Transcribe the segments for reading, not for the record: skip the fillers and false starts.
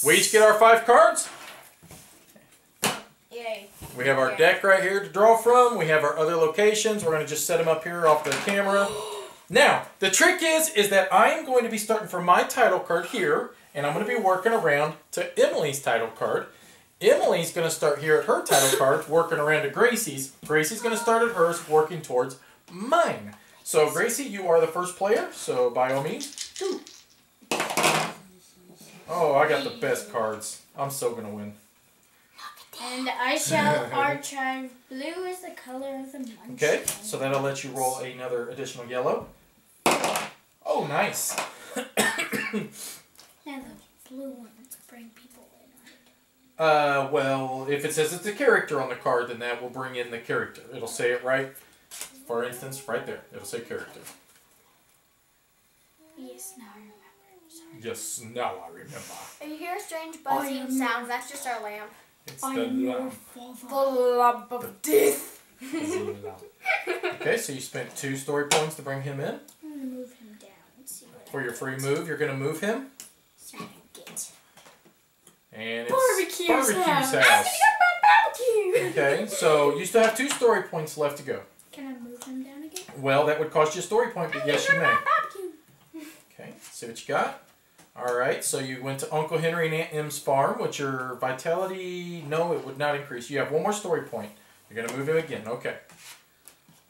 We each get our 5 cards. Yay. We have our deck right here to draw from. We have our other locations. We're going to just set them up here off the camera. Now, the trick is that I am going to be starting from my title card here, and I'm going to be working around to Emily's title card. Emily's going to start here at her title card, working around to Gracie's. Gracie's going to start at hers, working towards mine. So, Gracie, you are the first player, so by all means, do. Oh, I got the best cards. I'm so going to win. And I shall archive. Blue is the color of the munchkin. Okay, so that'll let you roll another additional yellow. Oh, nice. Now the blue ones bring people in. Well, if it says it's a character on the card, then that will bring in the character. It'll say it right. For instance, right there. It'll say character. Yes, now I remember. Sorry. Yes, now I remember. If you hear strange buzzing sounds, that's just our lamp. It's the lamp. The lamp of death. Okay, so you spent 2 story points to bring him in. I'm going to move him down and see what For your free move, you're going to move him. I get. And it's Barbecue's house. Barbecue. Okay, so you still have 2 story points left to go. Can I move him down again? Well, that would cost you a story point, but yes, you may. Okay, see what you got. Alright, so you went to Uncle Henry and Aunt Em's farm, which your vitality, no, it would not increase. You have 1 more story point. You're going to move him again. Okay.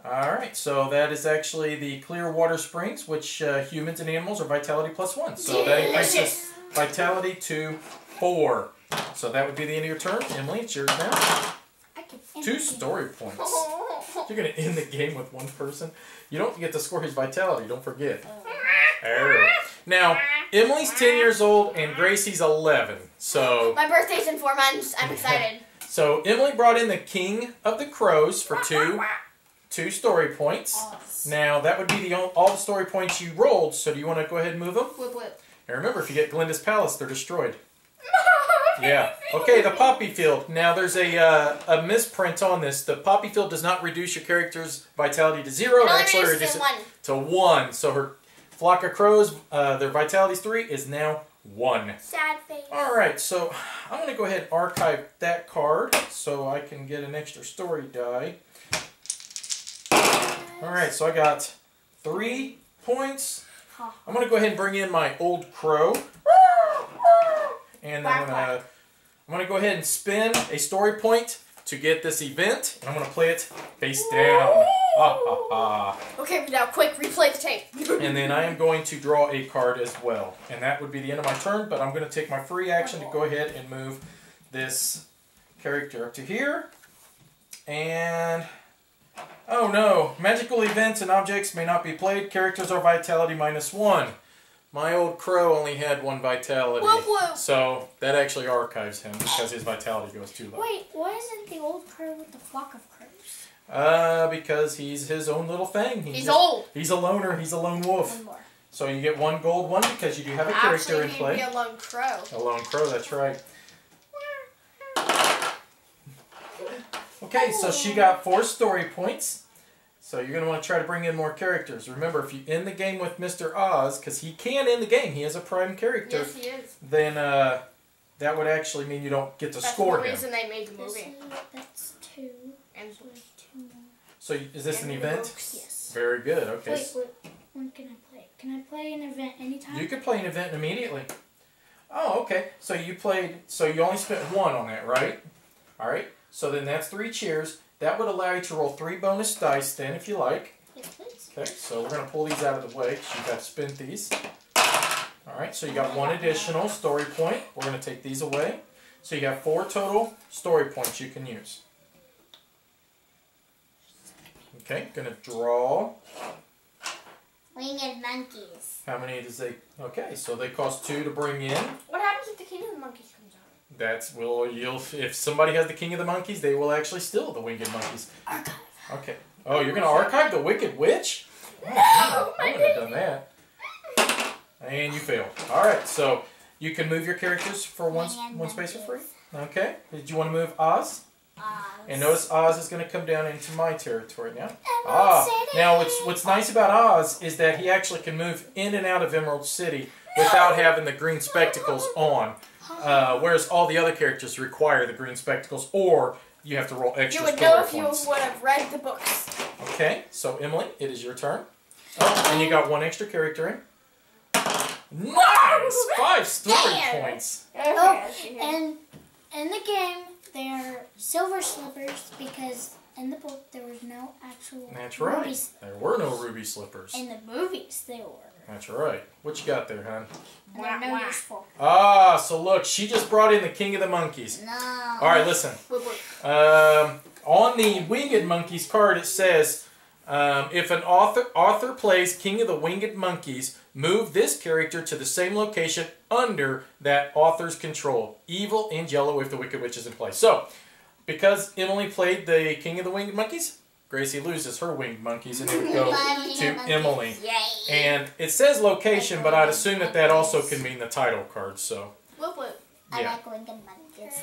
Alright, so that is actually the Clearwater Springs, which humans and animals are vitality +1. So that increases vitality to 4. So that would be the end of your turn. Emily, it's yours now. I can 2 story points. You're going to end the game with 1 person. You don't get to score his vitality, don't forget. Now, Emily's 10 years old and Gracie's 11. So My birthday's in 4 months. I'm excited. So Emily brought in the King of the Crows for 2 story points. Now, that would be all the story points you rolled. So do you want to go ahead and move them? Whip whip. And remember, if you get Glinda's Palace, they're destroyed. Yeah. Okay, the Poppy Field. Now, there's a misprint on this. The Poppy Field does not reduce your character's vitality to 0. It actually reduces it to 1. So her flock of crows, their vitality's 3, is now 1. Sad face. Alright, so I'm going to go ahead and archive that card so I can get an extra story die. Alright, so I got 3 points. I'm going to go ahead and bring in my old crow. And I'm going to go ahead and spin a story point to get this event. And I'm going to play it face down. Okay, now quick, replay the tape. And then I am going to draw a card as well. And that would be the end of my turn, but I'm going to take my free action to go ahead and move this character up to here. And, oh no, magical events and objects may not be played. Characters are vitality -1. My old crow only had 1 vitality. Whoop, whoop. So that actually archives him because his vitality goes too low. Wait, why isn't the old crow with the flock of crows? Because he's his own little thing. He's old. He's a loner. He's a lone wolf. 1 more. So you get 1 gold one because you do have a character in play. Actually, he'd be a lone crow. A lone crow, that's right. Okay, so she got 4 story points. So you're going to want to try to bring in more characters. Remember, if you end the game with Mr. Oz, because he can end the game, he is a prime character. Yes, he is. Then that would actually mean you don't get to score him. That's the reason they made the movie. That's 2. And So 2 more. So is this an event? Yes. Very good, okay. Wait, when can I play? Can I play an event anytime? You could play an event immediately. Oh, okay. So you only spent 1 on that, right? Alright, so then that's 3 cheers. That would allow you to roll 3 bonus dice then, if you like. Yes, please. Okay, so we're going to pull these out of the way because you have spent these. Alright, so you got 1 additional story point. We're going to take these away. So you have 4 total story points you can use. Okay, going to draw. Winged monkeys. How many does they... Okay, so they cost 2 to bring in. what happens if the King of the Monkeys comes out? That's, if somebody has the King of the Monkeys, they will actually steal the Winged Monkeys. Archive. Okay. Oh, you're going to archive the Wicked Witch? No, I wouldn't have done that. And you failed. Alright, so you can move your characters for one space for free. Okay. Did you want to move Oz? And notice Oz is going to come down into my territory now. Now what's nice about Oz is that he actually can move in and out of Emerald City without having the green spectacles on. Whereas all the other characters require the green spectacles, or you have to roll extra story points. You would know if you would have read the books. Okay, so Emily, it is your turn. Oh, and you got one extra character in. Nice! 5 story points. Oh, and in the game, they're silver slippers because in the book there was no actual That's right. rubies. There were no ruby slippers. In the movies, they were. That's right. What you got there, hon? And they're no useful. Ah, so look, she just brought in the King of the Monkeys. No. All right, listen. On the Winged Monkeys card, it says, if an author plays King of the Winged Monkeys, move this character to the same location under that author's control. Evil and yellow if the Wicked Witch is in play. So, because Emily played the King of the Winged Monkeys, Gracie loses her winged monkeys and it would go to Emily. Yay. And it says location, but I'd assume that that also can mean the title card. So, Whoop whoop. I yeah. like winged monkeys.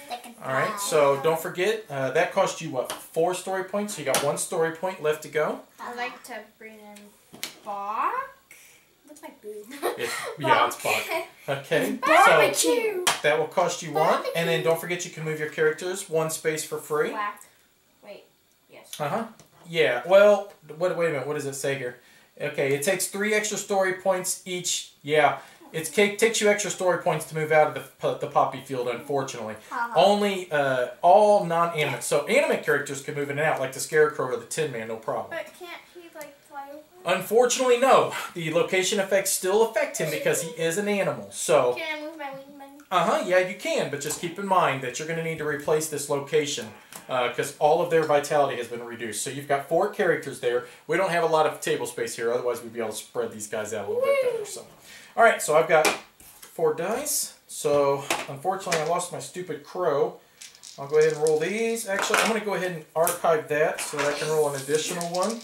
All right, so don't forget, that cost you, what, 4 story points? So you got 1 story point left to go. I like to bring in Bach. Looks like boo. Yeah, it's Bach. Okay, Barbecue. so that will cost you 1. And then don't forget you can move your characters 1 space for free. Whack. Wait. Yes. Uh-huh. Yeah, well, wait a minute, what does it say here? Okay, it takes 3 extra story points each. Yeah, it takes you extra story points to move out of the poppy field, unfortunately. Only all non-animate. So animate characters can move in and out, like the Scarecrow or the Tin Man, no problem. But can't he, like, fly over? Unfortunately, no. The location effects still affect him because he is an animal. So, Can I move my wing button? yeah, you can, but just keep in mind that you're going to need to replace this location because all of their vitality has been reduced. So you've got 4 characters there. We don't have a lot of table space here, otherwise we'd be able to spread these guys out a little bit better. So, all right, so I've got 4 dice. So, unfortunately, I lost my stupid crow. I'll go ahead and roll these. Actually, I'm going to go ahead and archive that so that I can roll an additional one.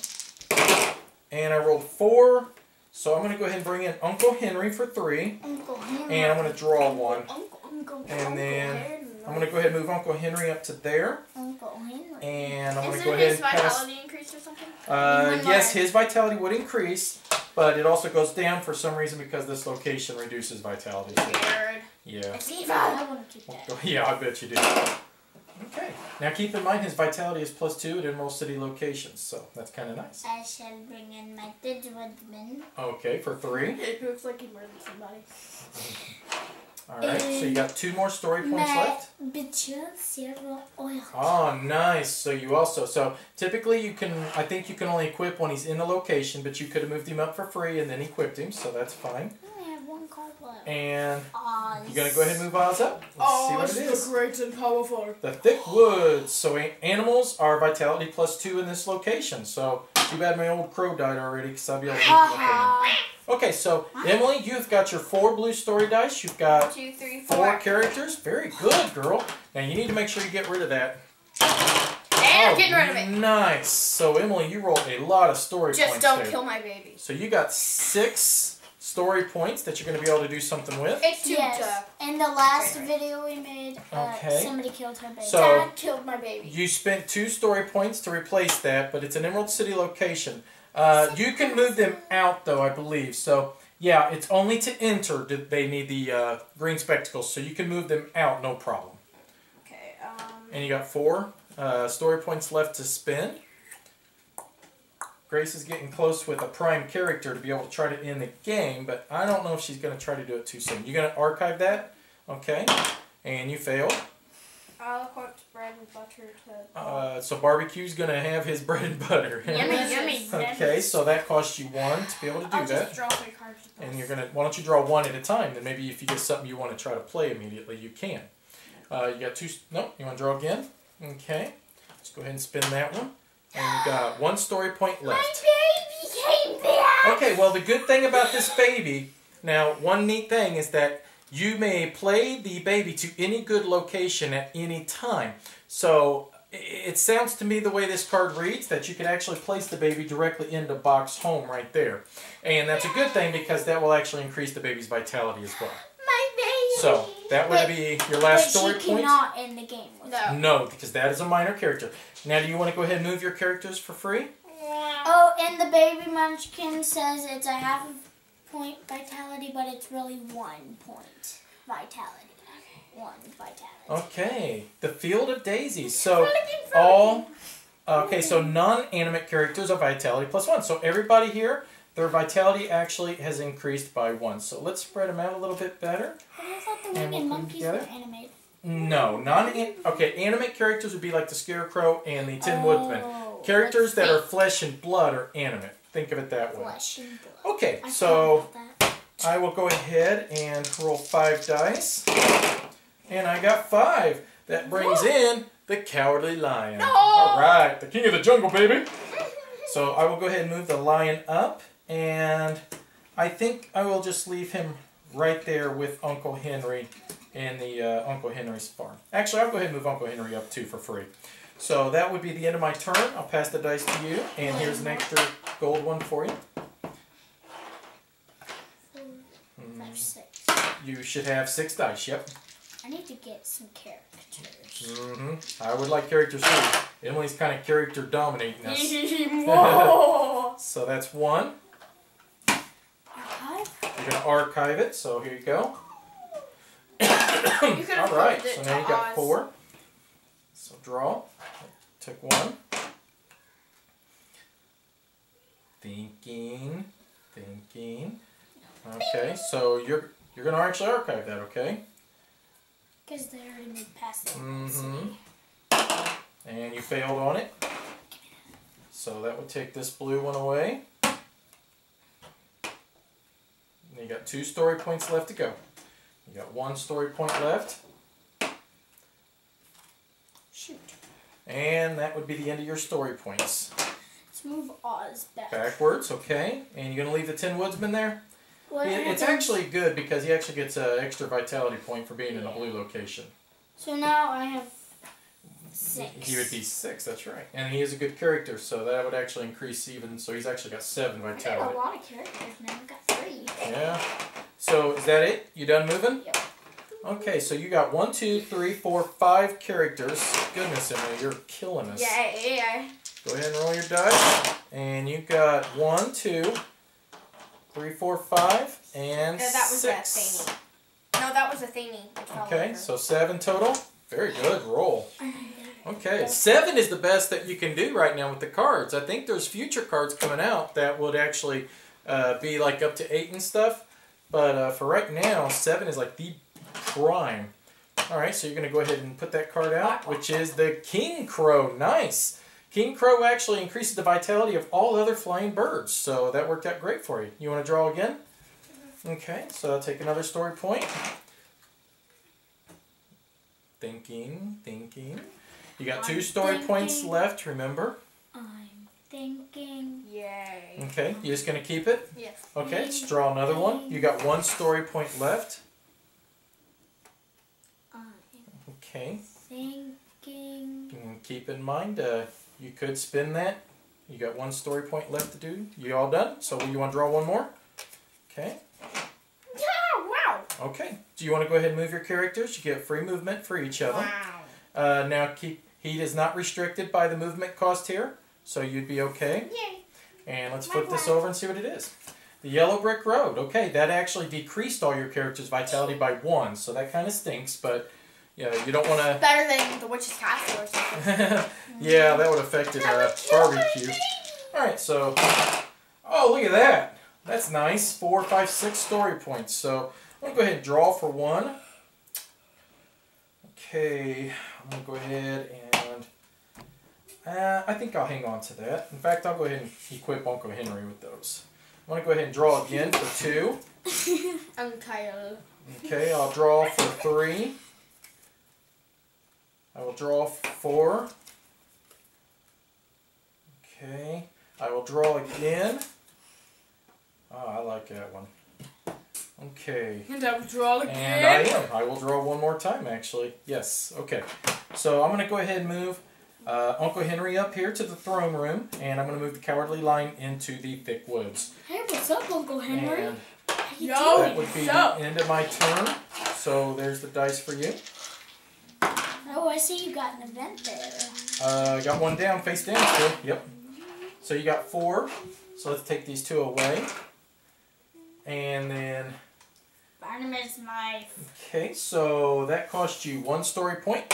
And I rolled 4. So I'm going to go ahead and bring in Uncle Henry for 3. Uncle Henry. And I'm going to draw 1. Uncle And then I'm going to go ahead and move Uncle Henry up to there. Uncle Henry. And I'm going to Isn't go ahead his and pass. vitality increased or something? Yes, his vitality would increase, but it also goes down for some reason because this location reduces vitality. Weird. Yeah. It's evil. I want to keep that. Yeah, I bet you do. Okay. Now keep in mind his vitality is +2 at Emerald City locations, so that's kind of nice. I shall bring in my Digimon. Okay, for 3. It looks like he murdered somebody. Alright, so you got 2 more story points left. Bichel Silver Oil. Oh, nice. So you also, so typically you can, I think you can only equip when he's in the location, but you could have moved him up for free and then equipped him, so that's fine. I only have 1 card left. And Oz. you're going to go ahead and move Oz up. Let's see what it is. great and powerful. The Thick Woods. So animals are vitality +2 in this location. So too bad my old crow died already because I'll be able to move him up there. Okay, so Emily, you've got your 4 blue story dice. You've got 2, 3, 4 characters. Very good, girl. Now you need to make sure you get rid of that. And I'm getting rid of it. Nice. So Emily, you rolled a lot of story points Just don't there. kill my baby. So you got 6 story points that you're going to be able to do something with. It's too Yes. In the last video we made, Okay. somebody killed her baby. So Dad killed my baby. you spent 2 story points to replace that, but it's an Emerald City location. You can move them out, though, I believe. So, yeah, it's only to enter that they need the green spectacles, so you can move them out, no problem. Okay, And you got 4 story points left to spend. Grace is getting close with a prime character to be able to try to end the game, but I don't know if she's going to try to do it too soon. You're going to archive that? Okay. And you failed. I'll put bread and butter to... So barbecue's going to have his bread and butter. Yummy, yummy. Okay, so that costs you 1 to be able to do I'll that. just draw 3 cards. And you're gonna. Why don't you draw 1 at a time? Then maybe if you get something you want to try to play immediately, you can. You got 2. No, you want to draw again? Okay. Let's go ahead and spin that one. And you got 1 story point left. My baby came back! Okay. Well, the good thing about this baby. Now, one neat thing is that you may play the baby to any good location at any time. So it sounds to me the way this card reads that you can actually place the baby directly into Bach's home right there. And that's a good thing because that will actually increase the baby's vitality as well. My baby! So that would be your last story But she point. cannot end the game with No. No, because that is a minor character. Now, do you want to go ahead and move your characters for free? Oh, and the baby munchkin says it's a half point vitality, but it's really 1 point vitality. Okay, the Field of Daisies. So so non-animate characters are vitality +1. So everybody here, their vitality actually has increased by 1. So let's spread them out a little bit better. But I thought the winged monkeys were animated. No, animate characters would be like the Scarecrow and the Tin Woodman. Characters that are flesh and blood are animate. Think of it that way. Flesh and blood. Okay, so I will go ahead and roll 5 dice. And I got 5. That brings in the Cowardly Lion. No! Alright, the king of the jungle, baby. So I will go ahead and move the lion up. And I think I will just leave him right there with Uncle Henry in the Uncle Henry's farm. Actually, I'll go ahead and move Uncle Henry up too for free. So that would be the end of my turn. I'll pass the dice to you. And here's an extra gold one for you. 4, 5, 6. You should have 6 dice, yep. I need to get some characters. I would like characters too. Emily's kind of character dominating us. Whoa! So that's 1. Archive? You're going to archive it, so here you go. You Alright, so now you got 4. So draw. Took 1. Thinking. Okay, so you're going to actually archive that, okay? Because they already moved past it. And you failed on it. So that would take this blue one away. And you got 2 story points left to go. You got 1 story point left. Shoot. And that would be the end of your story points. Let's move Oz back. Backwards, okay. And you're going to leave the Tin Woodsman there? It's actually good because he actually gets an extra vitality point for being in a blue location. So now I have 6. He would be 6, that's right. And he is a good character, so that would actually increase even, so he's actually got 7 I vitality. got a lot of characters now. I've got 3. Yeah. So is that it? You done moving? Yep. Okay, so you got 1, 2, 3, 4, 5 characters. Goodness, Emily, you're killing us. Yeah. Go ahead and roll your dice. And you got 1, 2, 3, 4, 5, and That was 6. a thingy. No, that was a thingy. Okay, so 7 total. Very good roll. Okay, 7 is the best that you can do right now with the cards. I think there's future cards coming out that would actually be like up to 8 and stuff. But for right now, 7 is like the prime. Alright, so you're going to go ahead and put that card out, which is the King Crow. Nice! King Crow actually increases the vitality of all other flying birds, so that worked out great for you. You want to draw again? Okay, so I'll take another story point. Thinking. You got 2 story points left, remember? I'm thinking. Yay. Okay, you just going to keep it? Yes. Okay, let's draw another one. You got 1 story point left. Okay. Thinking. And keep in mind, you could spin that. You got 1 story point left to do. You all done? So you want to draw one more? Okay. Yeah, wow. Okay. Do you want to go ahead and move your characters? You get free movement for each of them. Wow. Now heat is not restricted by the movement cost here, so you'd be okay. Yay. And let's flip this over and see what it is. The Yellow Brick Road. Okay, that actually decreased all your characters' vitality by 1, so that kind of stinks, but yeah, you don't want to... Better than the Witch's Castle or something. Yeah, that would have affected barbecue. Alright, so... Oh, look at that! That's nice. 4, 5, 6 story points. So, I'm going to go ahead and draw for 1. Okay, I'm going to go ahead and... I think I'll hang on to that. In fact, I'll go ahead and equip Uncle Henry with those. I'm going to go ahead and draw again for 2. Kyle. Okay, I'll draw for 3. I will draw 4. Okay, I will draw again. Oh, I like that one. Okay. And I will draw again. And I am. I will draw one more time, actually. Yes, okay. So I'm going to go ahead and move Uncle Henry up here to the throne room, and I'm going to move the Cowardly Lion into the thick woods. Hey, what's up, Uncle Henry? And Yo, that would be the end of my turn. So there's the dice for you. Oh, I see you got an event there. Got one down, face down still. Yep. So you got 4. So let's take these 2 away. And then Barnabas' life. Okay, so that cost you 1 story point.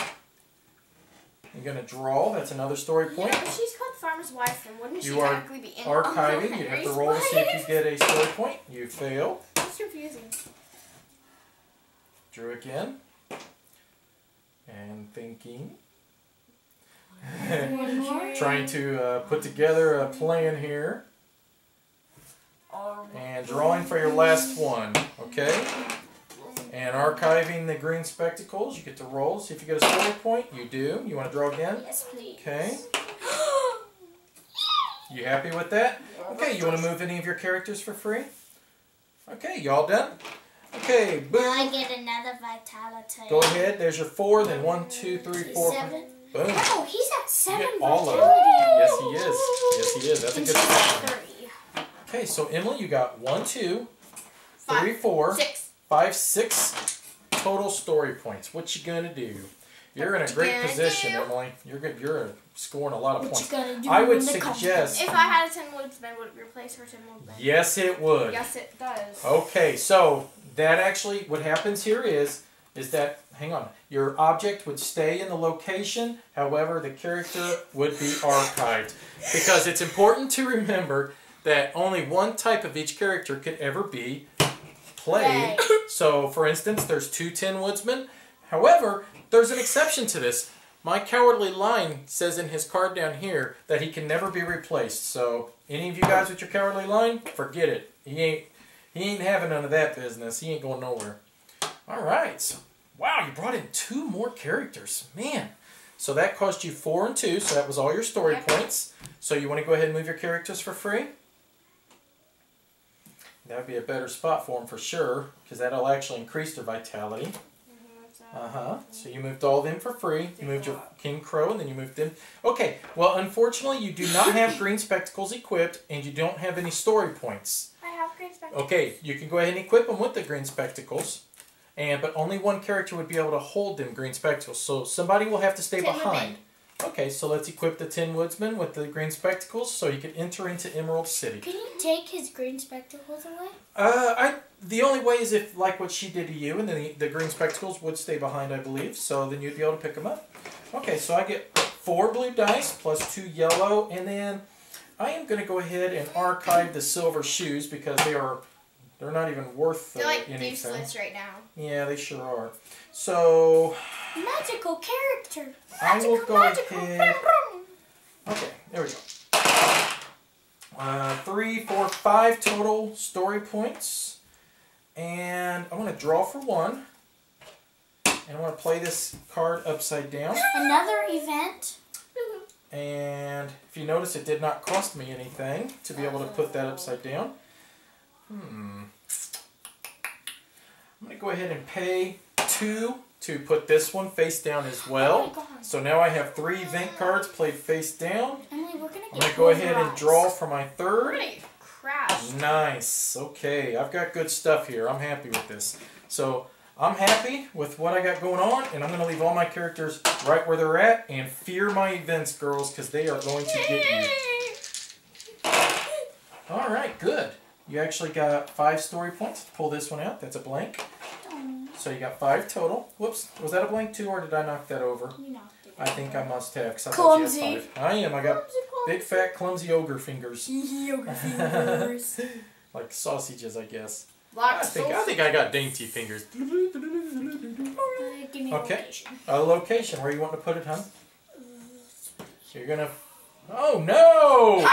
You're going to draw. That's another story point. Yeah, if she's called Farmer's Wife, then wouldn't she You are technically be in archiving. You have to roll to see if you get a story point. You fail. That's confusing. Drew again. And thinking. One more. Trying to put together a plan here. And drawing for your last one. Okay? And archiving the green spectacles. You get to roll. See if you get a story point. You do. You want to draw again? Yes, please. Okay. You happy with that? Okay, you want to move any of your characters for free? Okay, you all done? Okay, boom. Now I get another vitality. Go ahead. There's your 4. Then 1, 2, 3, 4. 7. Boom. Oh, he's at 7 You get all of vitality. them. Yes, he is. Yes, he is. That's a good start. 3. Okay, so Emily, you got 1, 2, 3, 5, 4, 6. 5, 6 total story points. What you gonna do? You're in a great position, Emily. You're good. You're scoring a lot of What points. you gotta do I would in the suggest. If I had a 10 woodsman, would it replace her 10 woodsman? Yes, it would. Yes, it does. Okay, so that actually, what happens here is that, hang on, your object would stay in the location, however, the character would be archived. Because it's important to remember that only one type of each character could ever be played. So, for instance, there's 2 Tin Woodsmen. However, there's an exception to this. My Cowardly Lion says in his card down here that he can never be replaced. So, any of you guys with your Cowardly Lion, forget it. He ain't having none of that business. He ain't going nowhere. All right. So, wow, you brought in 2 more characters. Man. So that cost you 4 and 2, so that was all your story points. So you want to go ahead and move your characters for free? That would be a better spot for them for sure, because that'll actually increase their vitality. So you moved all of them for free. You moved your King Crow, and then you moved them. Okay, well, unfortunately, you do not have green spectacles equipped, and you don't have any story points. I have green spectacles. Okay, you can go ahead and equip them with the green spectacles, but only one character would be able to hold them green spectacles, so somebody will have to stay behind. Okay, so let's equip the Tin Woodsman with the green spectacles so he can enter into Emerald City. Can you take his green spectacles away? The only way is if, like what she did to you, and then the green spectacles would stay behind, I believe, so then you'd be able to pick them up. Okay, so I get 4 blue dice plus 2 yellow, and then I am going to go ahead and archive the silver shoes because they're not even worth They're like anything. useless right now. Yeah, they sure are. So Magical character. I will go ahead. Okay, there we go. 3, 4, 5 total story points. And I want to draw for 1. And I want to play this card upside down. Another event. And if you notice, it did not cost me anything to be able to put that upside down. I'm going to go ahead and pay 2 to put this one face down as well. Oh my God. So now I have 3 event cards played face down. Emily, we're gonna I'm going to go ahead and draw for my 3rd. Crash. Nice. Okay, I've got good stuff here. I'm happy with this. So I'm happy with what I got going on, and I'm going to leave all my characters right where they're at, and fear my events, girls, because they are going to get you. All right, good. You actually got 5 story points. Pull this one out. That's a blank. So you got 5 total. Whoops. Was that a blank too, or did I knock that over? You knocked it. I think I must have, because I Clumsy. thought you had 5. I am. I got big, fat, clumsy ogre fingers. Yoga fingers. Like sausages, I guess. Black I think I got dainty fingers. Give me a Okay. location. A location. Where you want to put it, hon? So you're going to... Oh, no!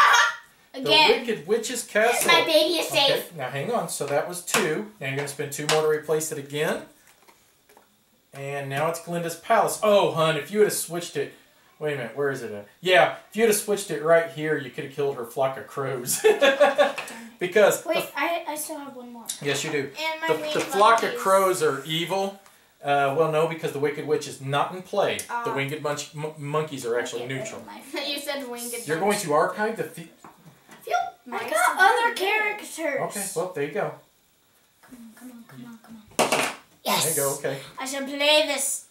Again. The Wicked Witch's Castle. My baby is safe. Okay, now hang on. So that was 2. Now you're going to spend 2 more to replace it again. And now it's Glinda's Palace. Oh, hun, if you would have switched it... Wait a minute, where is it at? Yeah, if you would have switched it right here, you could have killed her flock of crows. Because... Wait, I still have one more. Yes, you do. And my The flock of crows are evil. Well, no, because the Wicked Witch is not in play. The winged monkeys are actually neutral. You said winged. You're going to archive the... I got other characters. Okay, well, there you go. Come on. Yes. There you go, okay. I shall play this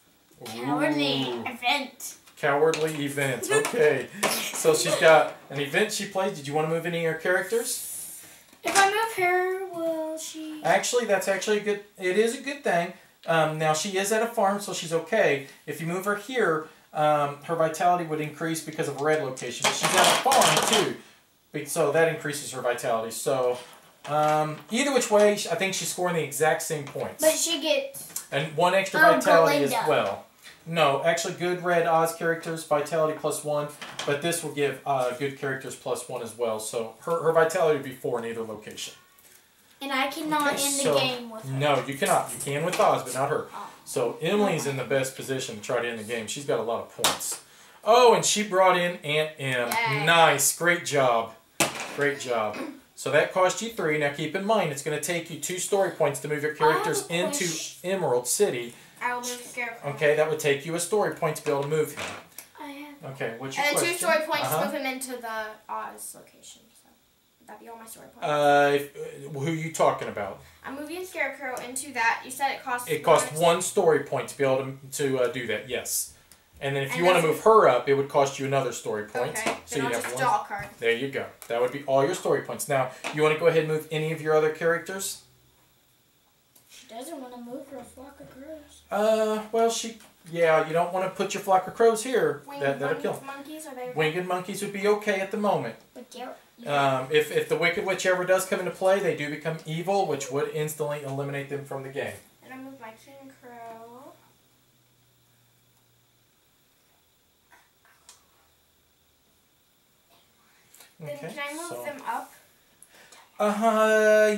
cowardly Ooh. event. Cowardly event, okay. So she's got an event she plays. Did you want to move any of your characters? If I move her, will she... Actually, that's actually a good... It is a good thing. Now, she is at a farm, so she's okay. If you move her here, her vitality would increase because of a red location. But she's at a farm, too. So that increases her vitality. So, either which way, I think she's scoring the exact same points. But she gets... And one extra vitality Glinda. as well. No, actually good red Oz characters, vitality +1. But this will give good characters +1 as well. So her vitality would be 4 in either location. And I cannot end the game with her. No, you cannot. You can with Oz, but not her. Oh. So Emily's in the best position to try to end the game. She's got a lot of points. Oh, and she brought in Aunt M. Yay. Nice. Great job. Great job. So that cost you 3. Now keep in mind, it's going to take you 2 story points to move your characters into Emerald City. I will move Scarecrow. Okay, that would take you a story point to be able to move him. I have... Okay, what's your And then question? 2 story points to move him into the Oz location. So that'd be all my story points. Who are you talking about? I'm moving Scarecrow into that. You said it costs... It costs 1 story point to be able to do that, yes. And then if you want to move her up, it would cost you another story point. Okay, So then you'd I'll have just 1. draw a card. There you go. That would be all your story points. Now, you want to go ahead and move any of your other characters? She doesn't want to move her flock of crows. Well, yeah, you don't want to put your flock of crows here. Winged That'll kill them. monkeys, are they... Winged monkeys would be okay at the moment. But they're... If the Wicked Witch ever does come into play, they do become evil, which would instantly eliminate them from the game. And I move my King Crow. Okay, Then can I move so- them up?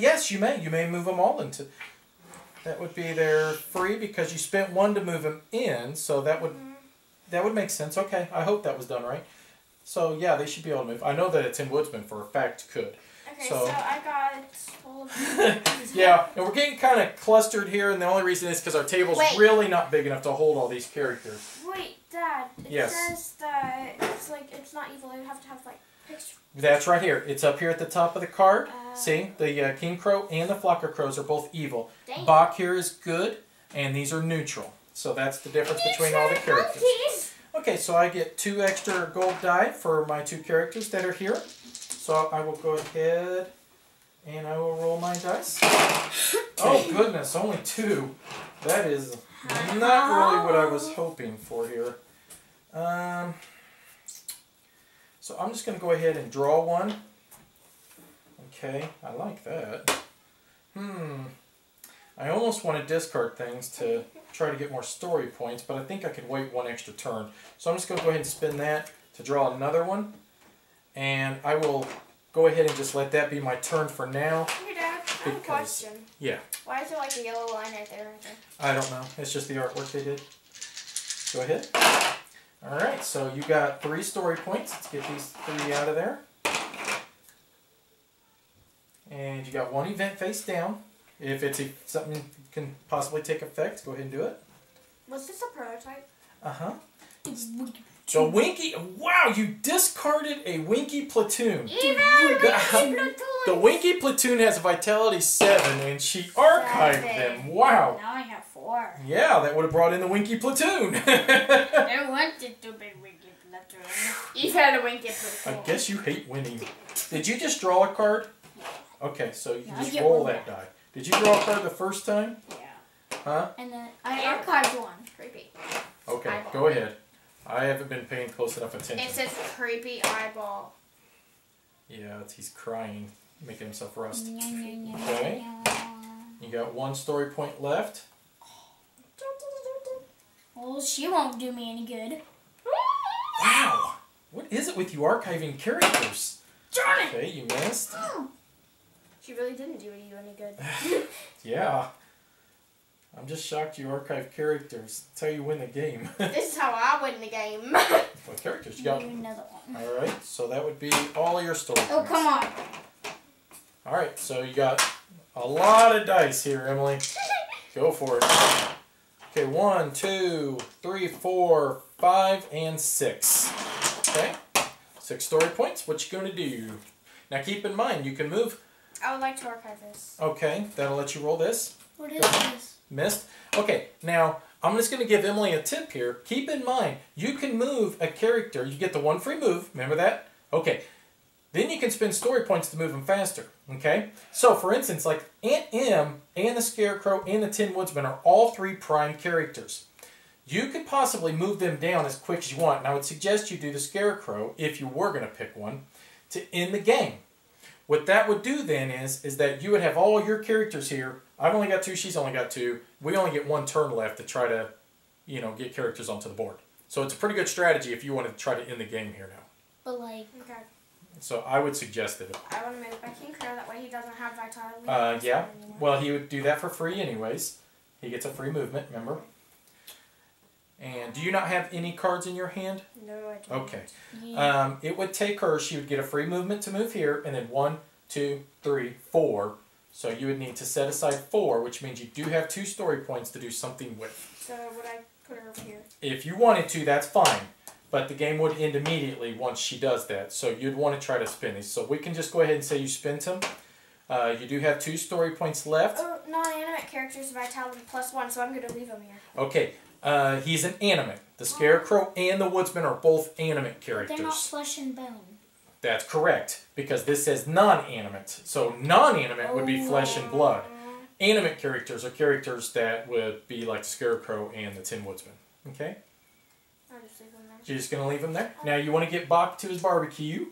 Yes, you may. You may move them all into... That would be their free because you spent 1 to move them in, so that would make sense. Okay, I hope that was done right. So yeah, they should be able to move. I know that Tin Woodsman for a fact could. Okay, So- so I got all of these. Yeah, and we're getting kind of clustered here, and the only reason is because our table's Wait. really not big enough to hold all these characters. Wait, Dad. It Yes. says that it's like it's not evil. They have to have like picture. That's right here. It's up here at the top of the card. See, the King Crow and the Flock of Crows are both evil. Dang. Bach here is good, and these are neutral. So that's the difference between all the characters. Monkeys. Okay, so I get 2 extra gold die for my 2 characters that are here. So I will go ahead and I will roll my dice. Oh goodness, only 2. That is not really what I was hoping for here. So I'm just going to go ahead and draw 1. Okay, I like that. I almost want to discard things to try to get more story points, but I think I could wait 1 extra turn. So I'm just going to go ahead and spin that to draw another one. And I will go ahead and just let that be my turn for now. Hey, Dad. I have a Because- question. Yeah, Why is there like a yellow line right there? I don't know. It's just the artwork they did. Go ahead. Alright, so you got 3 story points. Let's get these 3 out of there. And you got 1 event face down. If it's something can possibly take effect, go ahead and do it. Was this a prototype? Uh-huh. It's So Winky, wow, you discarded a Winky Platoon. Even The Winky Platoon has a vitality 7 and she archived 7. them. Wow. Now I have 4. Yeah, that would have brought in the Winky Platoon. I wanted to be Winky Platoon. You've had a winky I platoon. guess you hate winning. Did you just draw a card? Okay, so you Yeah, just I get roll one that die. Did you draw a card the first time? Yeah. Huh? And then I archived 1. Creepy. Okay, Eyeball. go ahead. I haven't been paying close enough attention. It says creepy eyeball. Yeah, he's crying, making himself rust. Okay. You got 1 story point left. Well, she won't do me any good. Wow! What is it with you archiving characters? Darn it! Okay, you missed. She really didn't do you any good. Yeah. I'm just shocked you archive characters. That's how you win the game. This is how I win the game. What characters you got? Maybe another one. Alright, so that would be all your story Oh, points. come on. Alright, so you got a lot of dice here, Emily. Go for it. Okay, 1, 2, 3, 4, 5, and 6. Okay, 6 story points. What you gonna do? Now keep in mind, you can move. I would like to archive this. Okay, that'll let you roll this. What is this? Missed. Okay, now I'm just going to give Emily a tip here. Keep in mind, you can move a character. You get the 1 free move. Remember that? Okay. then you can spend story points to move them faster. Okay? So, for instance, like Aunt Em and the Scarecrow and the Tin Woodsman are all 3 prime characters. You could possibly move them down as quick as you want. And I would suggest you do the Scarecrow, if you were going to pick one, to end the game. What that would do then is that you would have all your characters here. I've only got 2, she's only got 2. We only get 1 turn left to try to, you know, get characters onto the board. So it's a pretty good strategy if you want to try to end the game here now. But like... Okay. So I would suggest it. I want to move back King Crow, that way he doesn't have vitality. Yeah. Well, he would do that for free anyways. He gets a free movement, remember? And do you not have any cards in your hand? No, I don't. Okay. Yeah. It would take her, she would get a free movement to move here, and then 1, 2, 3, 4. So you would need to set aside 4, which means you do have 2 story points to do something with. So would I put her over here? If you wanted to, that's fine. But the game would end immediately once she does that. So you'd want to try to spin these. So we can just go ahead and say you spent them. You do have 2 story points left. Oh, non-animate characters vitality +1, so I'm going to leave them here. Okay. He's an animate. The Scarecrow and the Woodsman are both animate characters. They're not flesh and bone. That's correct. Because this says non-animate. So non-animate would be flesh and blood. Animate characters are characters that would be like the Scarecrow and the Tin Woodsman. Okay? I'll just leave them there. You're just going to leave him there? Now you want to get Bach to his barbecue.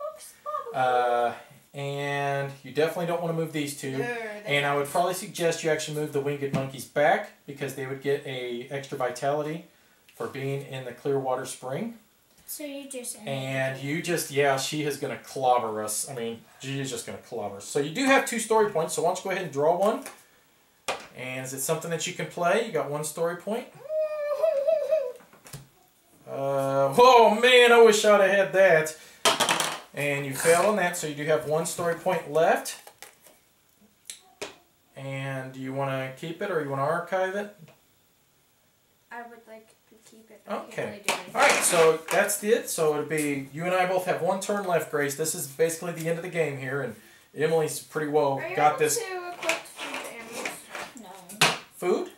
Oops, barbecue. And you definitely don't want to move these 2. No, And I would probably suggest you actually move the Winged Monkeys back because they would get a extra vitality for being in the Clearwater Spring. So you just... And you just, yeah, she is going to clobber us. I mean, she's just going to clobber us. So you do have 2 story points, so why don't you go ahead and draw one. And is it something that you can play? You got 1 story point. Oh man, I wish I'd have had that. And you failed on that, so you do have 1 story point left. And do you want to keep it or you want to archive it? I would like to keep it. But I Okay. can't really do anything. Alright, so that's it. So it'll be, you and I both have 1 turn left, Grace. This is basically the end of the game here, and Emily's pretty well Are you got able this. to equip food to animals? No. Food?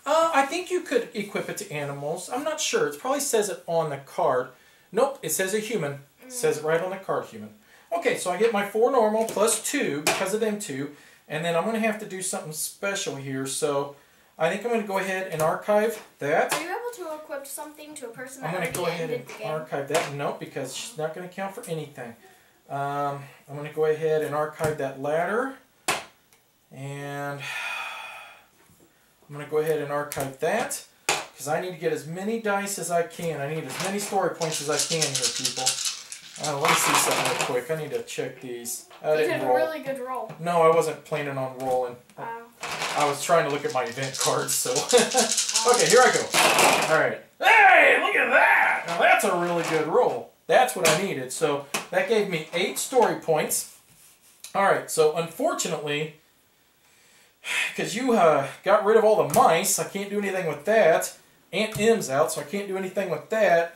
I think you could equip it to animals. I'm not sure. It probably says it on the card. Nope, it says a human. It says it right on the card, human. Okay, so I get my 4 normal plus 2 because of them 2. And then I'm going to have to do something special here. So I think I'm going to go ahead and archive that. Are you able to equip something to a person I'm that going to go already ahead ended and the game? archive that. Nope, because she's not going to count for anything. I'm going to go ahead and archive that ladder. And I'm going to go ahead and archive that. Because I need to get as many dice as I can. I need as many story points as I can here, people. Let me see something real quick. I need to check these. I You didn't did a roll. really good roll. No, I wasn't planning on rolling. Wow. I was trying to look at my event cards, so... Okay, here I go. Alright. Hey, look at that! Now that's a really good roll. That's what I needed. So that gave me 8 story points. Alright, so unfortunately, because you got rid of all the mice, I can't do anything with that. Aunt M's out, so I can't do anything with that.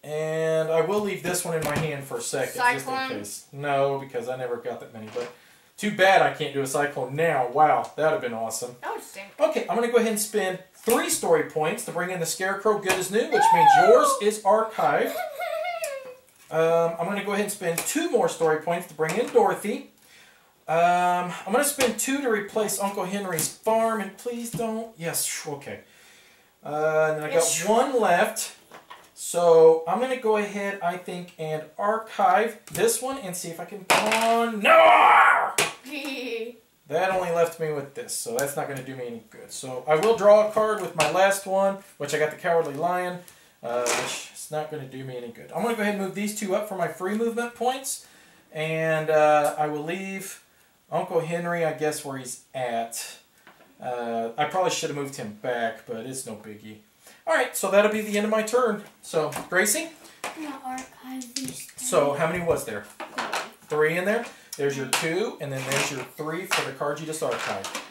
And I will leave this one in my hand for a second, just in case. No, because I never got that many. But too bad I can't do a Cyclone now. Wow, that would have been awesome. That would stink. Okay, I'm going to go ahead and spend 3 story points to bring in the Scarecrow Good as New, which means yours is archived. I'm going to go ahead and spend 2 more story points to bring in Dorothy. I'm going to spend 2 to replace Uncle Henry's farm, and please don't... Yes, okay. And then I got 1 left. So I'm going to go ahead, I think, and archive this one and see if I can come on. No! That only left me with this, so that's not going to do me any good. So I will draw a card with my last one, which I got the Cowardly Lion, which is not going to do me any good. I'm going to go ahead and move these 2 up for my free movement points. And I will leave Uncle Henry, I guess, where he's at. I probably should have moved him back, but it's no biggie. Alright, so that'll be the end of my turn. So, Gracie? I'm going to archive these. So, how many was there? 3 in there? There's your 2, and then there's your 3 for the cards you just archived.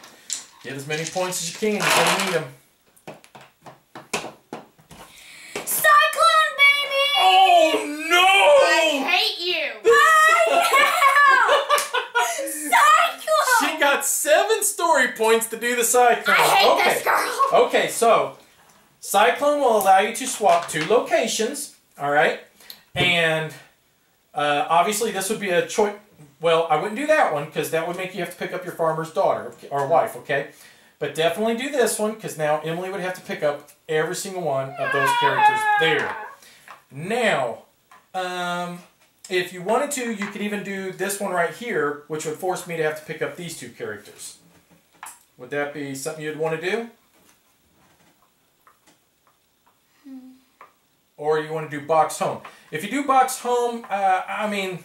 Get as many points as you can. You're going to need them. Cyclone, baby! Oh, no! I hate you! Cyclone! She got 7 story points to do the Cyclone. I hate Okay. this girl! Okay, so Cyclone will allow you to swap 2 locations, alright? And Obviously, this would be a choice. Well, I wouldn't do that one because that would make you have to pick up your farmer's daughter or wife, okay? But definitely do this one because now Emily would have to pick up every single one of those characters there. Now, if you wanted to, you could even do this one right here, which would force me to have to pick up these two characters. Would that be something you'd want to do? Or you want to do box home? If you do box home, I mean,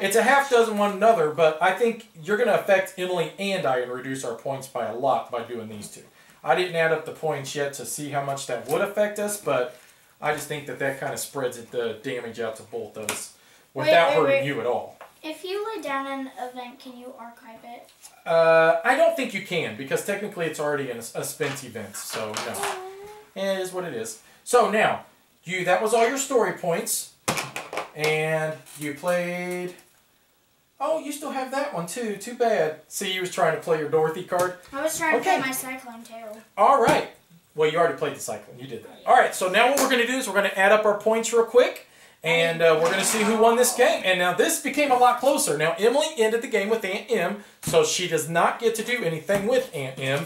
it's a half dozen one another, but I think you're going to affect Emily and I and reduce our points by a lot by doing these two. I didn't add up the points yet to see how much that would affect us, but I just think that that kind of spreads the damage out to both of us without hurting you at all. If you lay down an event, can you archive it? I don't think you can because technically it's already a spent event, so no. It is what it is. So now, that was all your story points, and you played... Oh, you still have that one too. Too bad. See, you was trying to play your Dorothy card. I was trying to play my cyclone too. All right. Well, you already played the cyclone. You did that. All right. So now what we're going to do is we're going to add up our points real quick, and we're going to see who won this game. And now this became a lot closer. Now Emily ended the game with Aunt Em, so she does not get to do anything with Aunt Em.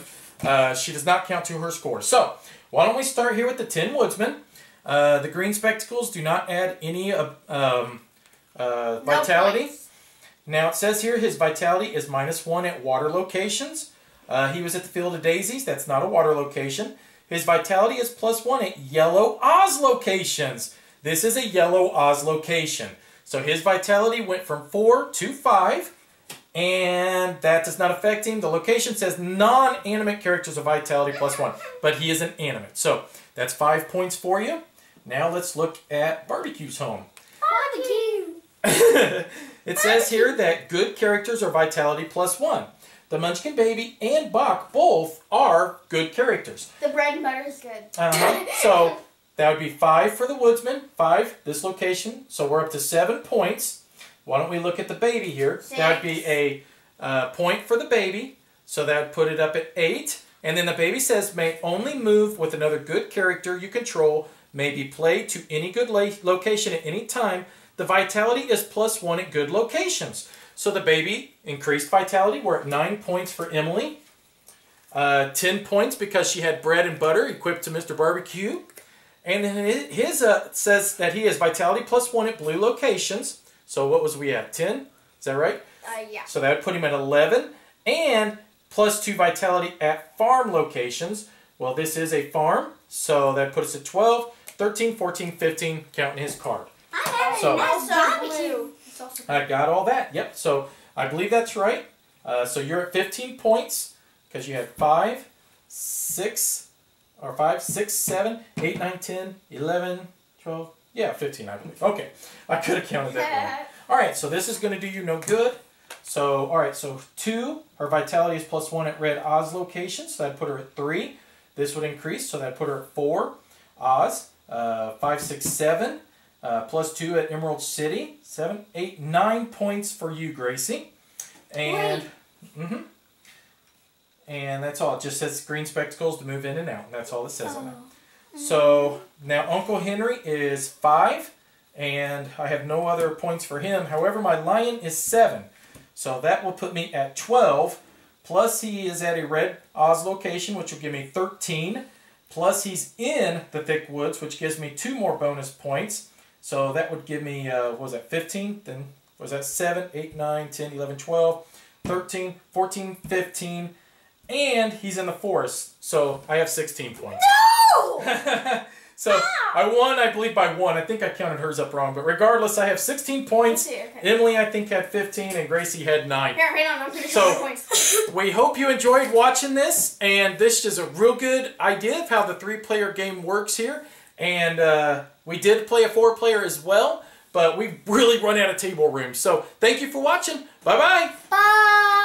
She does not count to her score. So why don't we start here with the Tin Woodsman? The green spectacles do not add any vitality. Now it says here his vitality is -1 at water locations. He was at the Field of Daisies. That's not a water location. His vitality is +1 at yellow Oz locations. This is a yellow Oz location. So his vitality went from 4 to 5. And that does not affect him. The location says non-animate characters of vitality +1. But he is an animate. So that's 5 points for you. Now let's look at Barbecue's home. Barbecue! It says here that good characters are vitality +1. The Munchkin Baby and Bach both are good characters. The bread and butter is good. So that would be 5 for the Woodsman, 5 this location. So we're up to 7 points. Why don't we look at the baby here? 6. That would be a point for the baby. So that would put it up at 8. And then the baby says, may only move with another good character you control, may be played to any good location at any time. The vitality is +1 at good locations. So the baby increased vitality. We're at 9 points for Emily. 10 points because she had bread and butter equipped to Mr. Barbecue. And then his says that he has vitality +1 at blue locations. So what was we at? 10? Is that right? Yeah. So that would put him at 11. And +2 vitality at farm locations. Well, this is a farm. So that puts us at 12, 13, 14, 15, counting his card. I have barbecue. I got all that. Yep. So I believe that's right. So you're at 15 points because you had 5, 6, 7, 8, 9, 10, 11, 12. Yeah, 15, I believe. Okay. I could have counted that wrong. All right. So this is going to do you no good. So, all right. So 2, her vitality is +1 at red Oz locations. So that'd put her at 3. This would increase. So that'd put her at 4. Oz. 5, 6, 7. +2 at Emerald City. 7, 8, 9 points for you, Gracie. And and that's all. It just says green spectacles to move in and out. That's all it says on it. So now Uncle Henry is 5, and I have no other points for him. However, my lion is 7. So that will put me at 12. Plus he is at a red Oz location, which will give me 13. Plus he's in the thick woods, which gives me 2 more bonus points. So that would give me, what was that, 15? Then was that 7, 8, 9, 10, 11, 12, 13, 14, 15. And he's in the forest. So I have 16 points. No! So I won, I believe, by 1. I think I counted hers up wrong. But regardless, I have 16 points. Okay. Emily, I think, had 15. And Gracie had 9. Here, hang on. I'm pretty sure points. We hope you enjoyed watching this. And this is a real good idea of how the 3-player game works here. And we did play a 4-player as well, but we've really run out of table room. So thank you for watching. Bye-bye. Bye.